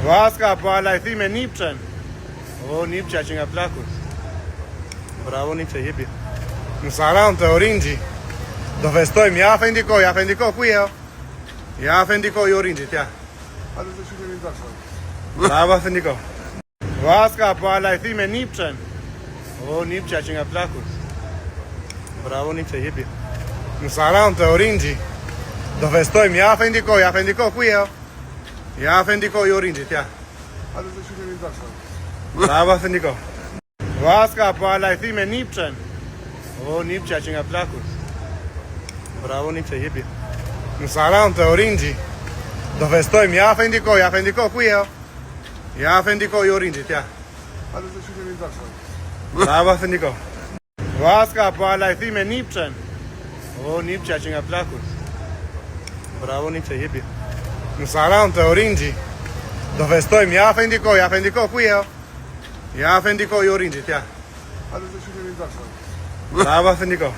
Vaska, po alajthi me Nipçen. O, Nipçja që nga plakur. Bravo Nipçja, jepi. Në Saran të Orinxhi. Do festojmë, ja fendiko, ku je o? Ja fendiko i Orinxhit, ja. Hajde të shikojmë dashur. Bravo fendiko. Vaska, po alajthi me Nipçen. O, Nipçja që nga plakur. Bravo Nipçja, jepi. Në Saran të Orinxhi. Do festojmë, ja fendiko, ku je o? Ja fendiko i Orinxhit, ja. Hajde të shikojmë dashur. Bravo fendiko. Vaska, po alajthi me Nipçen. O, Nipçja që nga plakur. Bravo Nipçja, jepi. Në Saran të Orinxhi. Do festojmë, ja fendiko, ku je o? Ja fendiko i Orinxhit, ja. Hajde të shikojmë dashur. Bravo fendiko. Vaska, po alajthi me Nipçen. O, Nipçja që nga plakur. Bravo Nipçja, jepi. Në Saran të Orinxhi. Do festojmë, ja fendiko, ku je o? Ja fendiko i Orinxhit, ja. Hajde të shikojmë dashur. Bravo fendiko.